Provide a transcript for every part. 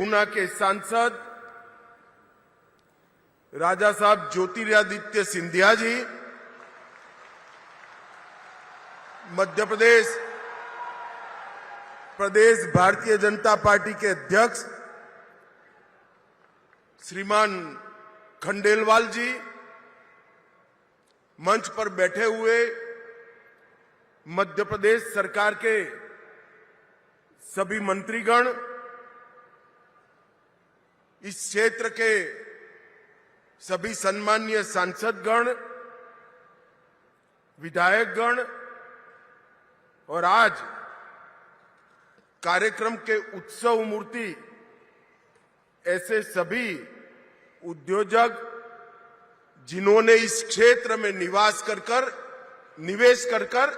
गुना के सांसद राजा साहब ज्योतिरादित्य सिंधिया जी, मध्य प्रदेश भारतीय जनता पार्टी के अध्यक्ष श्रीमान खंडेलवाल जी, मंच पर बैठे हुए मध्य प्रदेश सरकार के सभी मंत्रीगण, इस क्षेत्र के सभी सम्मानीय सांसदगण, विधायकगण और आज कार्यक्रम के उत्सव मूर्ति ऐसे सभी उद्योजक जिन्होंने इस क्षेत्र में निवेश कर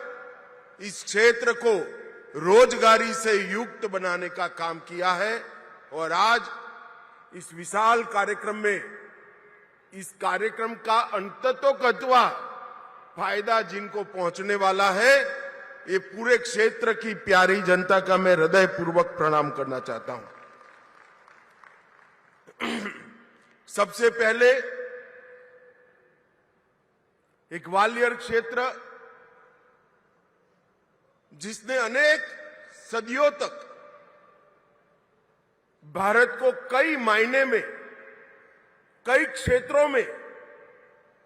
इस क्षेत्र को रोजगारी से युक्त बनाने का काम किया है और आज इस विशाल कार्यक्रम में इस कार्यक्रम का अंततोगत्वा फायदा जिनको पहुंचने वाला है, ये पूरे क्षेत्र की प्यारी जनता का मैं हृदयपूर्वक प्रणाम करना चाहता हूं। सबसे पहले एक ग्वालियर क्षेत्र जिसने अनेक सदियों तक भारत को कई मायने में कई क्षेत्रों में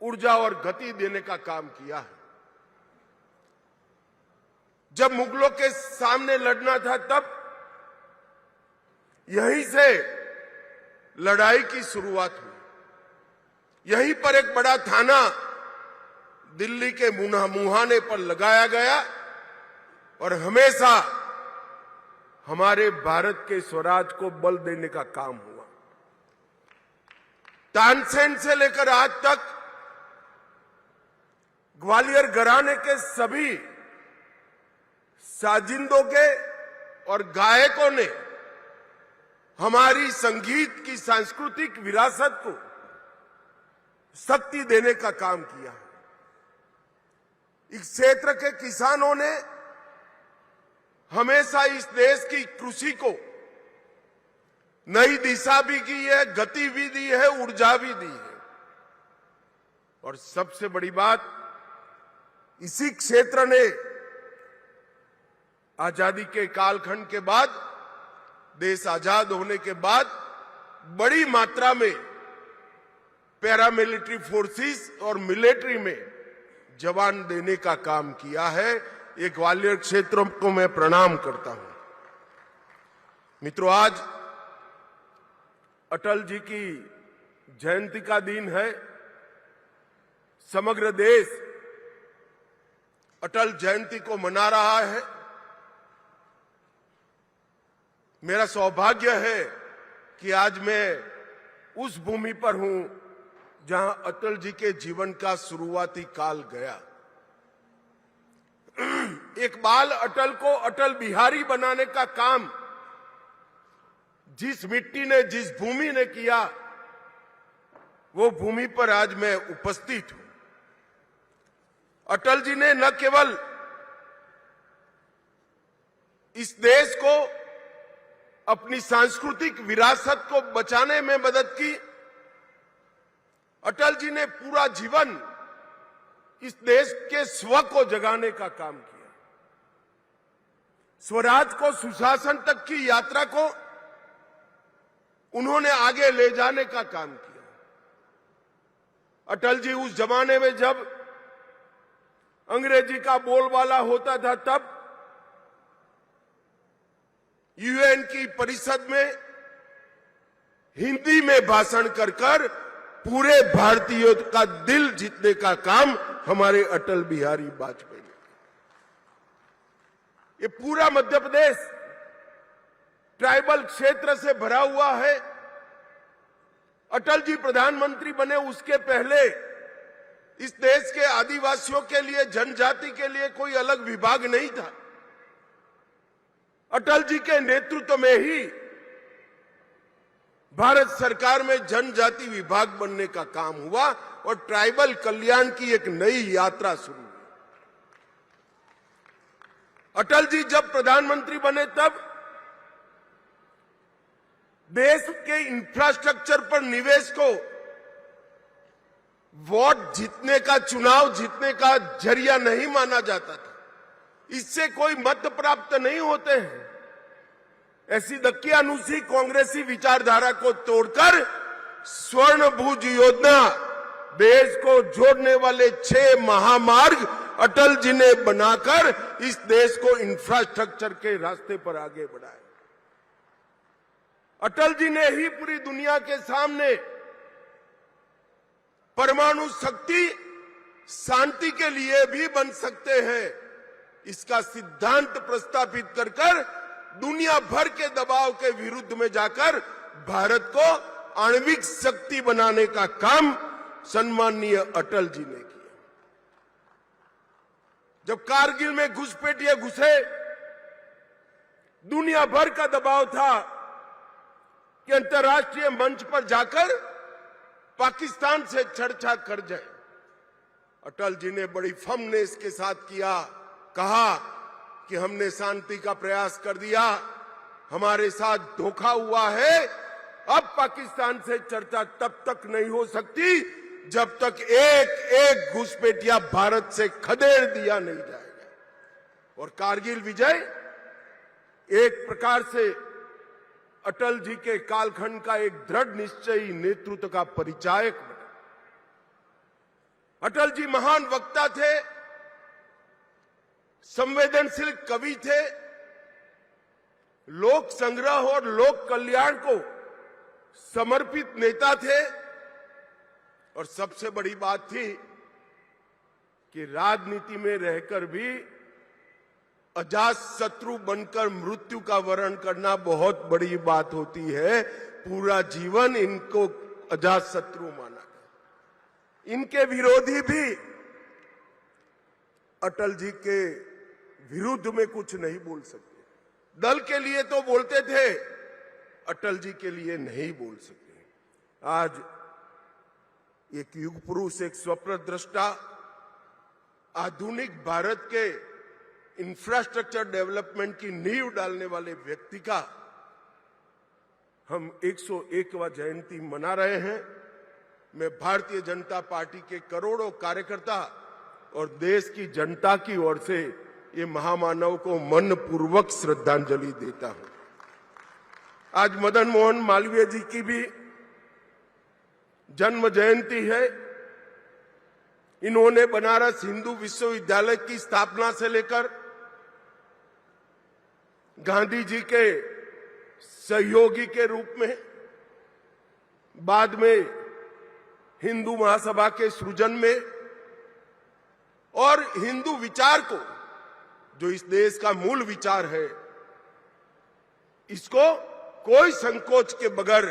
ऊर्जा और गति देने का काम किया है। जब मुगलों के सामने लड़ना था तब यहीं से लड़ाई की शुरुआत हुई। यहीं पर एक बड़ा थाना दिल्ली के मुहाने पर लगाया गया और हमेशा हमारे भारत के स्वराज को बल देने का काम हुआ। तानसेन से लेकर आज तक ग्वालियर घराने के सभी साजिंदों के और गायकों ने हमारी संगीत की सांस्कृतिक विरासत को शक्ति देने का काम किया है। इस क्षेत्र के किसानों ने हमेशा इस देश की कृषि को नई दिशा भी की है, गति भी दी है, ऊर्जा भी दी है। और सबसे बड़ी बात, इसी क्षेत्र ने आजादी के कालखंड के बाद, देश आजाद होने के बाद बड़ी मात्रा में पैरामिलिट्री फोर्सेस और मिलिट्री में जवान देने का काम किया है। ये ग्वालियर क्षेत्रों को मैं प्रणाम करता हूं। मित्रों, आज अटल जी की जयंती का दिन है। समग्र देश अटल जयंती को मना रहा है। मेरा सौभाग्य है कि आज मैं उस भूमि पर हूं जहां अटल जी के जीवन का शुरुआती काल गया। एक बाल अटल को अटल बिहारी बनाने का काम जिस मिट्टी ने, जिस भूमि ने किया, वो भूमि पर आज मैं उपस्थित हूं। अटल जी ने न केवल इस देश को अपनी सांस्कृतिक विरासत को बचाने में मदद की, अटल जी ने पूरा जीवन इस देश के स्व को जगाने का काम किया। स्वराज को, सुशासन तक की यात्रा को उन्होंने आगे ले जाने का काम किया। अटल जी उस जमाने में जब अंग्रेजी का बोलबाला होता था, तब यूएन की परिषद में हिंदी में भाषण कर पूरे भारतीयों का दिल जीतने का काम हमारे अटल बिहारी वाजपेयी ने। ये पूरा मध्य प्रदेश ट्राइबल क्षेत्र से भरा हुआ है। अटल जी प्रधानमंत्री बने उसके पहले इस देश के आदिवासियों के लिए, जनजाति के लिए कोई अलग विभाग नहीं था। अटल जी के नेतृत्व में ही भारत सरकार में जनजाति विभाग बनने का काम हुआ और ट्राइबल कल्याण की एक नई यात्रा शुरू हुई। अटल जी जब प्रधानमंत्री बने तब देश के इंफ्रास्ट्रक्चर पर निवेश को वोट जीतने का, चुनाव जीतने का जरिया नहीं माना जाता था। इससे कोई मत प्राप्त नहीं होते हैं। ऐसी दकियानुसी कांग्रेसी विचारधारा को तोड़कर स्वर्ण भुज योजना, देश को जोड़ने वाले 6 महामार्ग अटल जी ने बनाकर इस देश को इंफ्रास्ट्रक्चर के रास्ते पर आगे बढ़ाया। अटल जी ने ही पूरी दुनिया के सामने परमाणु शक्ति शांति के लिए भी बन सकते हैं, इसका सिद्धांत प्रस्तापित कर दुनिया भर के दबाव के विरुद्ध में जाकर भारत को आणविक शक्ति बनाने का काम सम्माननीय अटल जी ने किया। जब कारगिल में घुसपैठिए घुसे, दुनिया भर का दबाव था कि अंतर्राष्ट्रीय मंच पर जाकर पाकिस्तान से चर्चा कर जाए। अटल जी ने बड़ी फर्मनेस के साथ कहा कि हमने शांति का प्रयास कर दिया, हमारे साथ धोखा हुआ है, अब पाकिस्तान से चर्चा तब तक नहीं हो सकती जब तक एक एक घुसपैठिया भारत से खदेड़ दिया नहीं जाएगा। और कारगिल विजय एक प्रकार से अटल जी के कालखंड का एक दृढ़ निश्चयी नेतृत्व का परिचायक बना। अटल जी महान वक्ता थे, संवेदनशील कवि थे, लोक संग्रह और लोक कल्याण को समर्पित नेता थे, और सबसे बड़ी बात थी कि राजनीति में रहकर भी अजात शत्रु बनकर मृत्यु का वरण करना बहुत बड़ी बात होती है। पूरा जीवन इनको अजात शत्रु माना गया। इनके विरोधी भी अटल जी के विरुद्ध में कुछ नहीं बोल सकते। दल के लिए तो बोलते थे, अटल जी के लिए नहीं बोल सकते। आज एक युग पुरुष, एक स्वप्नद्रष्टा, आधुनिक भारत के इंफ्रास्ट्रक्चर डेवलपमेंट की नींव डालने वाले व्यक्ति का हम 101वां जयंती मना रहे हैं। मैं भारतीय जनता पार्टी के करोड़ों कार्यकर्ता और देश की जनता की ओर से ये महामानव को मनपूर्वक श्रद्धांजलि देता हूं। आज मदन मोहन मालवीय जी की भी जन्म जयंती है। इन्होंने बनारस हिंदू विश्वविद्यालय की स्थापना से लेकर गांधी जी के सहयोगी के रूप में, बाद में हिंदू महासभा के सृजन में, और हिंदू विचार को, जो इस देश का मूल विचार है, इसको कोई संकोच के बगैर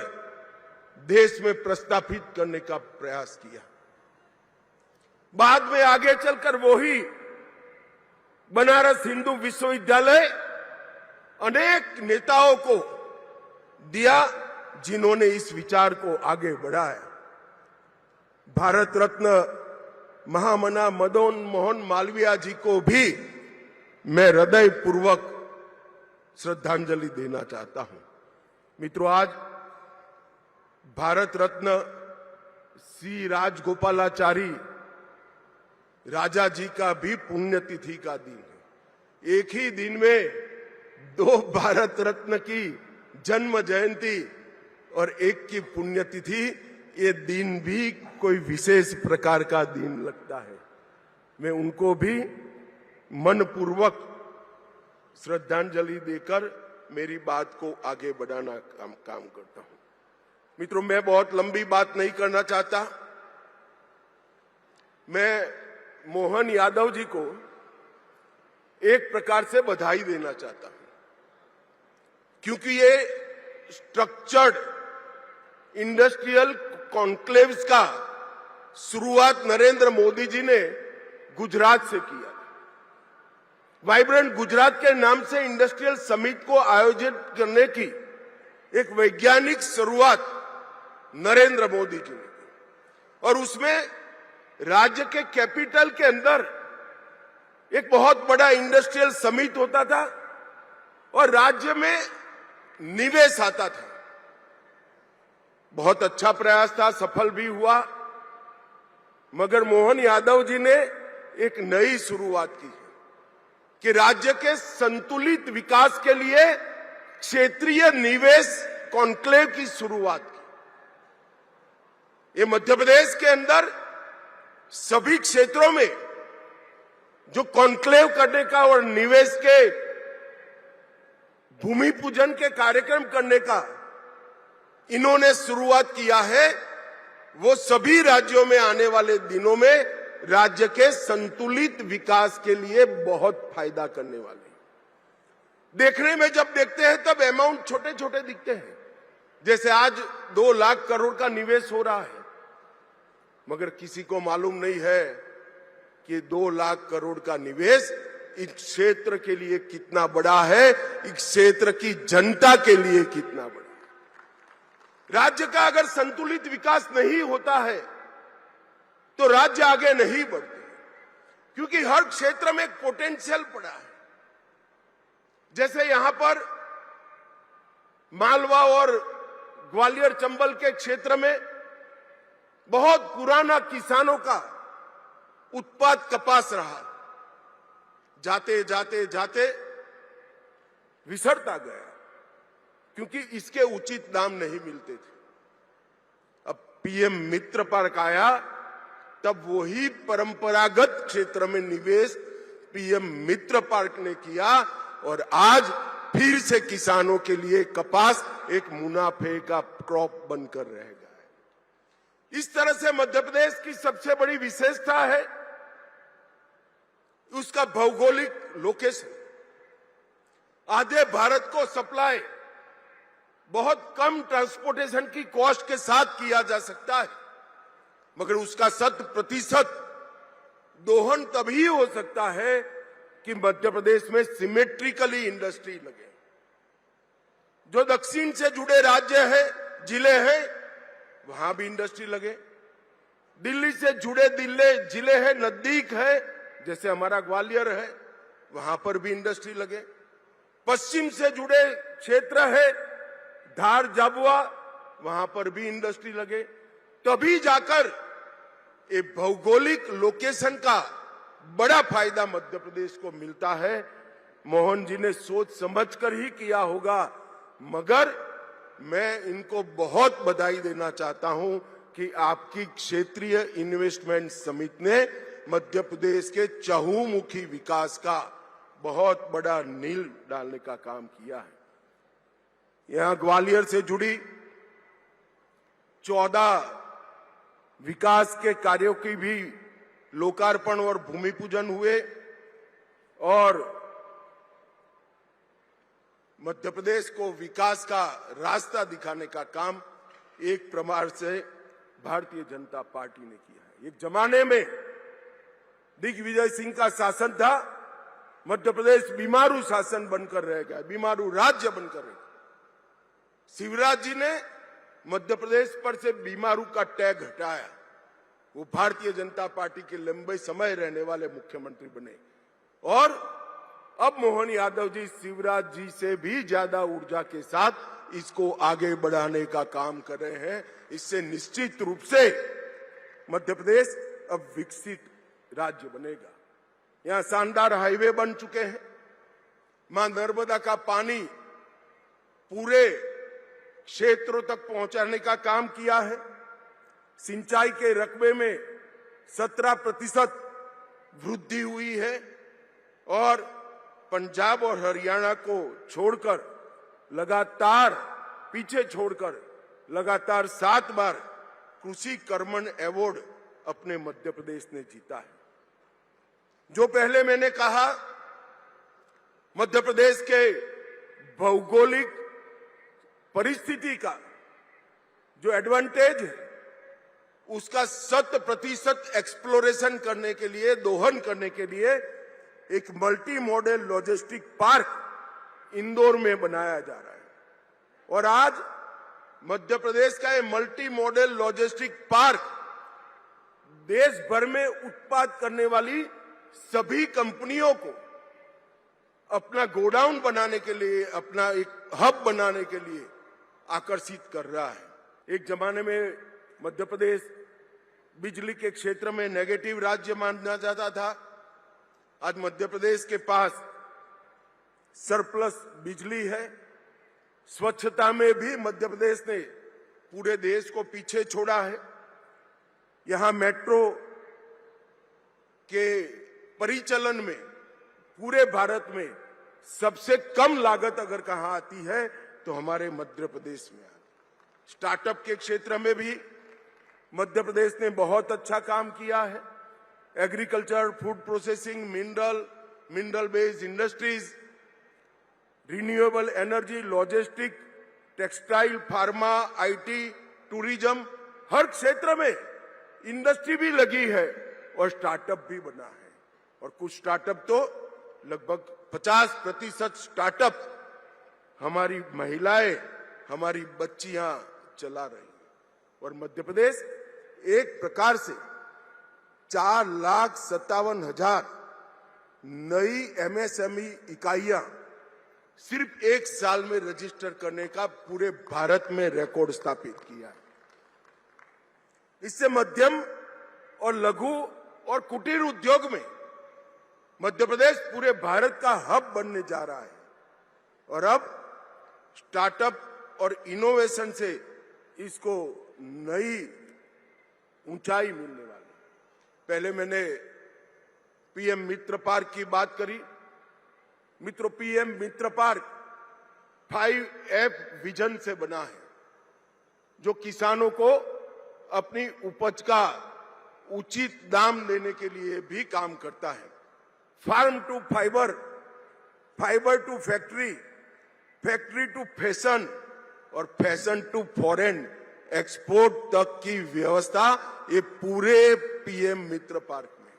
देश में प्रस्तापित करने का प्रयास किया। बाद में आगे चलकर वही बनारस हिंदू विश्वविद्यालय अनेक नेताओं को दिया जिन्होंने इस विचार को आगे बढ़ाया। भारत रत्न महामना मदन मोहन मालवीय जी को भी मैं हृदय पूर्वक श्रद्धांजलि देना चाहता हूं। मित्रों, आज भारत रत्न सी राजगोपालाचारी राजा जी का भी पुण्यतिथि का दिन है। एक ही दिन में 2 भारत रत्न की जन्म जयंती और एक की पुण्यतिथि, ये दिन भी कोई विशेष प्रकार का दिन लगता है। मैं उनको भी मनपूर्वक श्रद्धांजलि देकर मेरी बात को आगे बढ़ाना काम करता हूं। मित्रों, मैं बहुत लंबी बात नहीं करना चाहता। मैं मोहन यादव जी को एक प्रकार से बधाई देना चाहता हूं, क्योंकि ये स्ट्रक्चर्ड इंडस्ट्रियल कॉन्क्लेव्स का शुरुआत नरेंद्र मोदी जी ने गुजरात से किया। वाइब्रेंट गुजरात के नाम से इंडस्ट्रियल समिट को आयोजित करने की एक वैज्ञानिक शुरुआत नरेंद्र मोदी जी ने की, और उसमें राज्य के कैपिटल के अंदर एक बहुत बड़ा इंडस्ट्रियल समिट होता था और राज्य में निवेश आता था। बहुत अच्छा प्रयास था, सफल भी हुआ, मगर मोहन यादव जी ने एक नई शुरुआत की कि राज्य के संतुलित विकास के लिए क्षेत्रीय निवेश कॉन्क्लेव की शुरुआत की। ये मध्य प्रदेश के अंदर सभी क्षेत्रों में जो कॉन्क्लेव करने का और निवेश के भूमि पूजन के कार्यक्रम करने का इन्होंने शुरुआत किया है, वो सभी राज्यों में आने वाले दिनों में राज्य के संतुलित विकास के लिए बहुत फायदा करने वाले हैं। देखने में जब देखते हैं तब अमाउंट छोटे छोटे दिखते हैं, जैसे आज 2 लाख करोड़ का निवेश हो रहा है, मगर किसी को मालूम नहीं है कि 2 लाख करोड़ का निवेश इस क्षेत्र के लिए कितना बड़ा है, इस क्षेत्र की जनता के लिए कितना बड़ा है। राज्य का अगर संतुलित विकास नहीं होता है तो राज्य आगे नहीं बढ़ते, क्योंकि हर क्षेत्र में एक पोटेंशियल पड़ा है। जैसे यहां पर मालवा और ग्वालियर चंबल के क्षेत्र में बहुत पुराना किसानों का उत्पाद कपास रहा, जाते जाते जाते विसरता गया, क्योंकि इसके उचित दाम नहीं मिलते थे। अब पीएम मित्र पार्क आया, तब वही परंपरागत क्षेत्र में निवेश पीएम मित्र पार्क ने किया और आज फिर से किसानों के लिए कपास एक मुनाफे का क्रॉप बनकर रहेगा। इस तरह से मध्य प्रदेश की सबसे बड़ी विशेषता है उसका भौगोलिक लोकेशन। आधे भारत को सप्लाई बहुत कम ट्रांसपोर्टेशन की कॉस्ट के साथ किया जा सकता है, मगर उसका 100% दोहन तभी हो सकता है कि मध्य प्रदेश में सिमेट्रिकली इंडस्ट्री लगे। जो दक्षिण से जुड़े राज्य है, जिले हैं, वहां भी इंडस्ट्री लगे। दिल्ली से जुड़े जिले हैं, नजदीक है, जैसे हमारा ग्वालियर है, वहां पर भी इंडस्ट्री लगे। पश्चिम से जुड़े क्षेत्र है, धार झाबुआ, वहां पर भी इंडस्ट्री लगे। तभी जाकर ये भौगोलिक लोकेशन का बड़ा फायदा मध्य प्रदेश को मिलता है। मोहन जी ने सोच समझकर ही किया होगा, मगर मैं इनको बहुत बधाई देना चाहता हूं कि आपकी क्षेत्रीय इन्वेस्टमेंट समिति ने मध्य प्रदेश के चहुमुखी विकास का बहुत बड़ा नींव डालने का काम किया है। यहां ग्वालियर से जुड़ी 14 विकास के कार्यों की भी लोकार्पण और भूमि पूजन हुए और मध्य प्रदेश को विकास का रास्ता दिखाने का काम एक प्रकार से भारतीय जनता पार्टी ने किया है। एक जमाने में दिग्विजय सिंह का शासन था, मध्य प्रदेश बीमारू शासन बनकर रह गया, बीमारू राज्य बनकर रह गया। शिवराज जी ने मध्य प्रदेश पर से बीमारू का टैग हटाया, वो भारतीय जनता पार्टी के लंबे समय रहने वाले मुख्यमंत्री बने और अब मोहन यादव जी शिवराज जी से भी ज्यादा ऊर्जा के साथ इसको आगे बढ़ाने का काम कर रहे हैं। इससे निश्चित रूप से मध्य प्रदेश अब विकसित राज्य बनेगा। यहां शानदार हाईवे बन चुके हैं, मां नर्मदा का पानी पूरे क्षेत्रों तक पहुंचाने का काम किया है। सिंचाई के रकबे में 17% वृद्धि हुई है और पंजाब और हरियाणा को छोड़कर लगातार पीछे छोड़कर लगातार 7 बार कृषि कर्मण अवार्ड अपने मध्य प्रदेश ने जीता है। जो पहले मैंने कहा, मध्य प्रदेश के भौगोलिक परिस्थिति का जो एडवांटेज है उसका 100% एक्सप्लोरेशन करने के लिए, दोहन करने के लिए एक multi modal logistic park Indore में बनाया जा रहा है और आज मध्य प्रदेश का ये मल्टी मॉडल लॉजिस्टिक पार्क देश भर में उत्पाद करने वाली सभी कंपनियों को अपना गोडाउन बनाने के लिए, अपना एक हब बनाने के लिए आकर्षित कर रहा है। एक जमाने में मध्य प्रदेश बिजली के क्षेत्र में नेगेटिव राज्य माना जाता था। आज मध्य प्रदेश के पास सरप्लस बिजली है। स्वच्छता में भी मध्य प्रदेश ने पूरे देश को पीछे छोड़ा है। यहां मेट्रो के परिचालन में पूरे भारत में सबसे कम लागत अगर कहां आती है तो हमारे मध्य प्रदेश में आती है। स्टार्टअप के क्षेत्र में भी मध्य प्रदेश ने बहुत अच्छा काम किया है। Agriculture, food processing, mineral based industries, renewable energy, logistic, textile, pharma, IT, tourism, हर क्षेत्र में इंडस्ट्री भी लगी है और स्टार्टअप भी बना है। और कुछ स्टार्टअप तो लगभग 50% स्टार्टअप हमारी महिलाएं, हमारी बच्चियां चला रही हैं। और मध्य प्रदेश एक प्रकार से 4,57,000 नई एमएसएमई इकाइयां सिर्फ एक साल में रजिस्टर करने का पूरे भारत में रिकॉर्ड स्थापित किया है। इससे मध्यम और लघु और कुटीर उद्योग में मध्य प्रदेश पूरे भारत का हब बनने जा रहा है। और अब स्टार्टअप और इनोवेशन से इसको नई ऊंचाई मिलने वाली। पहले मैंने पीएम मित्र पार्क की बात करी। मित्रों, पीएम मित्र पार्क 5F विजन से बना है, जो किसानों को अपनी उपज का उचित दाम देने के लिए भी काम करता है। Farm to fibre, fibre to factory, factory to fashion और फैशन टू फॉरेन एक्सपोर्ट तक की व्यवस्था ये पूरे पीएम मित्र पार्क में।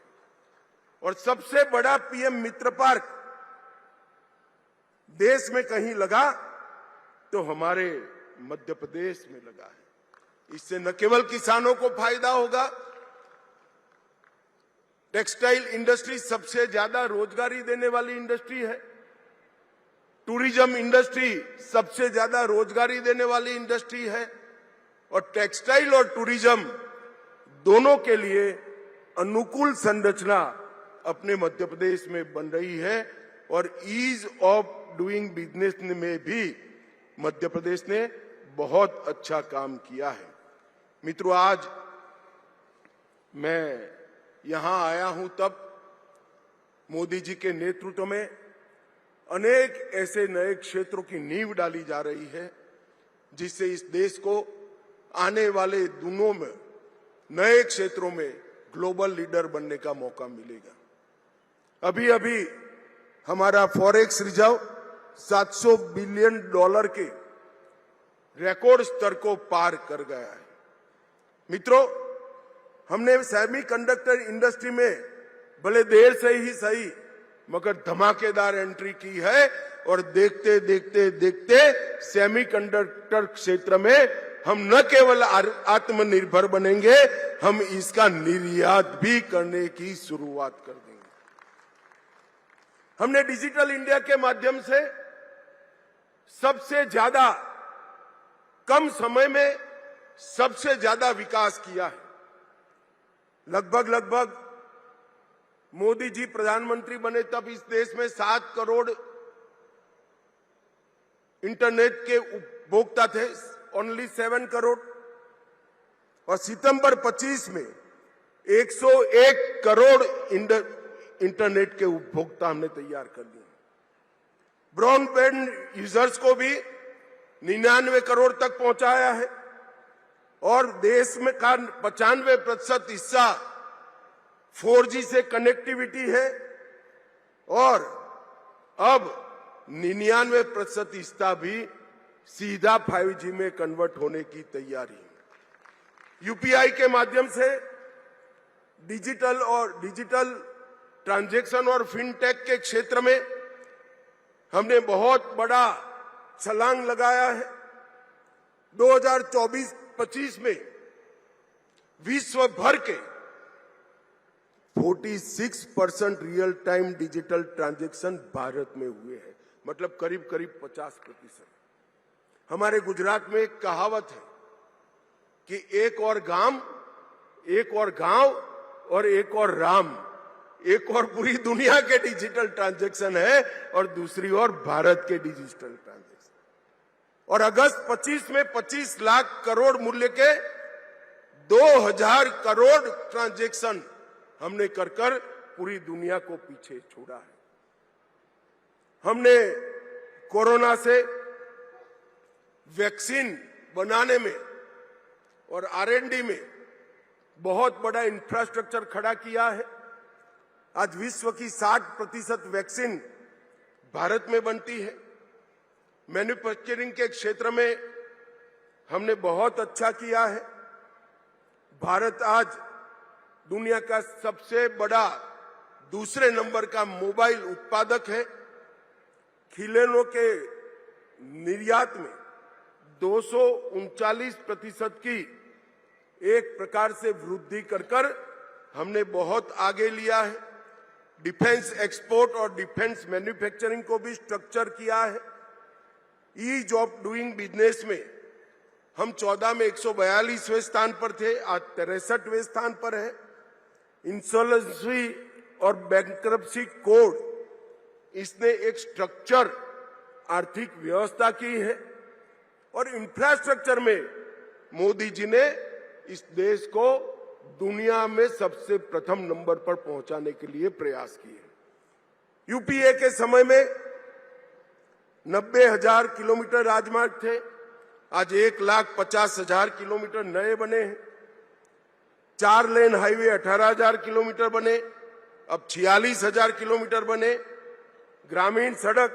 और सबसे बड़ा पीएम मित्र पार्क देश में कहीं लगा तो हमारे मध्य प्रदेश में लगा है। इससे न केवल किसानों को फायदा होगा, टेक्सटाइल इंडस्ट्री सबसे ज्यादा रोजगारी देने वाली इंडस्ट्री है। टूरिज्म इंडस्ट्री सबसे ज्यादा रोजगारी देने वाली इंडस्ट्री है। और टेक्सटाइल और टूरिज्म दोनों के लिए अनुकूल संरचना अपने मध्य प्रदेश में बन रही है। और ईज ऑफ डूइंग बिजनेस में भी मध्य प्रदेश ने बहुत अच्छा काम किया है। मित्रों, आज मैं यहां आया हूं तब मोदी जी के नेतृत्व में अनेक ऐसे नए क्षेत्रों की नींव डाली जा रही है, जिससे इस देश को आने वाले दिनों में नए क्षेत्रों में ग्लोबल लीडर बनने का मौका मिलेगा। अभी अभी हमारा फॉरेक्स रिजर्व $700 बिलियन के रिकॉर्ड स्तर को पार कर गया है। मित्रों, हमने सेमीकंडक्टर इंडस्ट्री में भले देर से ही सही मगर धमाकेदार एंट्री की है। और देखते देखते देखते सेमीकंडक्टर क्षेत्र में हम न केवल आत्मनिर्भर बनेंगे, हम इसका निर्यात भी करने की शुरुआत कर देंगे। हमने डिजिटल इंडिया के माध्यम से सबसे ज्यादा कम समय में सबसे ज्यादा विकास किया है। लगभग मोदी जी प्रधानमंत्री बने तब इस देश में 7 करोड़ इंटरनेट के उपभोक्ता थे, ओनली 7 करोड़। और सितंबर 25 में 101 करोड़ इंटरनेट के उपभोक्ता हमने तैयार कर दिए। ब्रॉडबैंड यूजर्स को भी 99 करोड़ तक पहुंचाया है। और देश में का 95% हिस्सा 4G से कनेक्टिविटी है। और अब 99% हिस्सा भी सीधा 5G में कन्वर्ट होने की तैयारी है। यूपीआई के माध्यम से डिजिटल ट्रांजैक्शन और फिनटेक के क्षेत्र में हमने बहुत बड़ा छलांग लगाया है। 2024-25 में विश्व भर के 46% real time digital transaction Bharat में हुए हैं, मतलब करीब 50%। हमारे गुजरात में एक कहावत है, कि एक और गांव और एक और राम, एक और पूरी दुनिया के डिजिटल ट्रांजैक्शन है और दूसरी ओर भारत के डिजिटल ट्रांजैक्शन। और अगस्त 25 में 25 लाख करोड़ मूल्य के 2000 करोड़ ट्रांजैक्शन हमने कर पूरी दुनिया को पीछे छोड़ा है। हमने कोरोना से वैक्सीन बनाने में और R&D में बहुत बड़ा इंफ्रास्ट्रक्चर खड़ा किया है। आज विश्व की 60% वैक्सीन भारत में बनती है। मैन्युफैक्चरिंग के क्षेत्र में हमने बहुत अच्छा किया है। भारत आज दुनिया का सबसे बड़ा दूसरे नंबर का मोबाइल उत्पादक है। खिलौनों के निर्यात में 239% की एक प्रकार से वृद्धि कर हमने बहुत आगे लिया है। डिफेंस एक्सपोर्ट और डिफेंस मैन्युफैक्चरिंग को भी स्ट्रक्चर किया है। ईज ऑफ डूइंग बिजनेस में हम 14 में 142वें स्थान पर थे, आज 63वें स्थान पर है। इंसॉल्वेंसी और बैंक्रप्सी कोड, इसने एक स्ट्रक्चर आर्थिक व्यवस्था की है। और इंफ्रास्ट्रक्चर में मोदी जी ने इस देश को दुनिया में सबसे प्रथम नंबर पर पहुंचाने के लिए प्रयास किए। यूपीए के समय में 90,000 किलोमीटर राजमार्ग थे, आज 1,50,000 किलोमीटर नए बने हैं। 4 लेन हाईवे 18,000 किलोमीटर बने, अब 46,000 किलोमीटर बने। ग्रामीण सड़क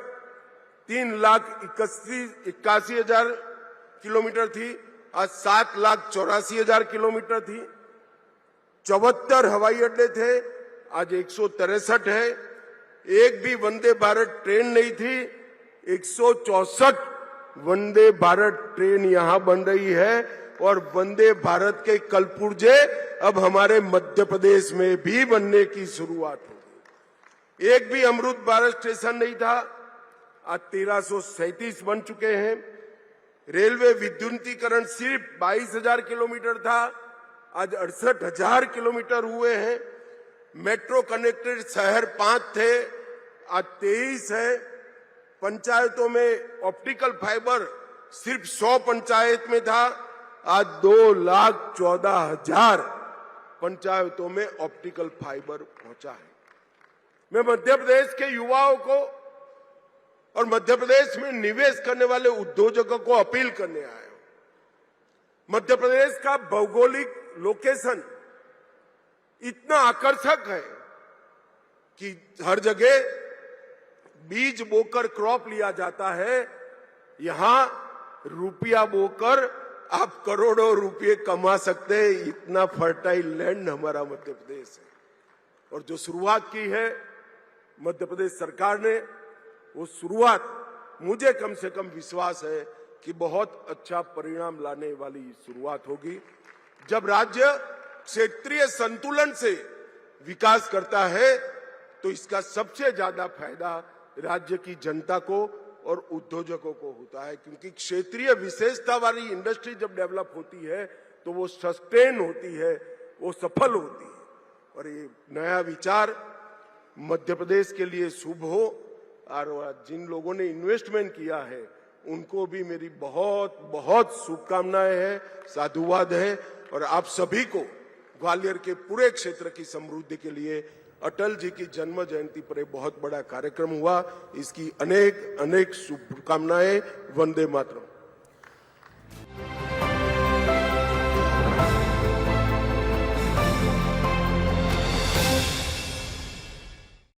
3,81,000 किलोमीटर थी, आज 7,84,000 किलोमीटर थी। 74 हवाई अड्डे थे, आज 163 है। एक भी वंदे भारत ट्रेन नहीं थी, 164 वंदे भारत ट्रेन यहां बन रही है। और वंदे भारत के कलपुर्जे अब हमारे मध्य प्रदेश में भी बनने की शुरुआत होगी। एक भी अमृत भारत स्टेशन नहीं था, आज 1337 बन चुके हैं। रेलवे विद्युतीकरण सिर्फ 22,000 किलोमीटर था, आज 68,000 किलोमीटर हुए हैं। मेट्रो कनेक्टेड शहर 5 थे, आज 23 है। पंचायतों में ऑप्टिकल फाइबर सिर्फ 100 पंचायत में था, आज 2,14,000 पंचायतों में ऑप्टिकल फाइबर पहुंचा है। मैं मध्य प्रदेश के युवाओं को और मध्य प्रदेश में निवेश करने वाले उद्योजकों को अपील करने आया हूं। मध्य प्रदेश का भौगोलिक लोकेशन इतना आकर्षक है कि हर जगह बीज बोकर क्रॉप लिया जाता है। यहां रुपया बोकर आप करोड़ों रुपये कमा सकते हैं, इतना फर्टाइल लैंड हमारा मध्य प्रदेश है। और जो शुरुआत की है मध्य प्रदेश सरकार ने, वो शुरुआत मुझे कम से कम विश्वास है कि बहुत अच्छा परिणाम लाने वाली शुरुआत होगी। जब राज्य क्षेत्रीय संतुलन से विकास करता है तो इसका सबसे ज्यादा फायदा राज्य की जनता को और उद्योजकों को होता है, क्योंकि क्षेत्रीय विशेषता वाली इंडस्ट्री जब डेवलप होती है तो वो सस्टेन होती है, वो सफल होती है। और ये नया विचार मध्य प्रदेश के लिए शुभ हो। और जिन लोगों ने इन्वेस्टमेंट किया है उनको भी मेरी बहुत बहुत शुभकामनाएं हैं, साधुवाद है। और आप सभी को ग्वालियर के पूरे क्षेत्र की समृद्धि के लिए अटल जी की जन्म जयंती पर एक बहुत बड़ा कार्यक्रम हुआ, इसकी अनेक अनेक शुभकामनाएं। वंदे मातरम।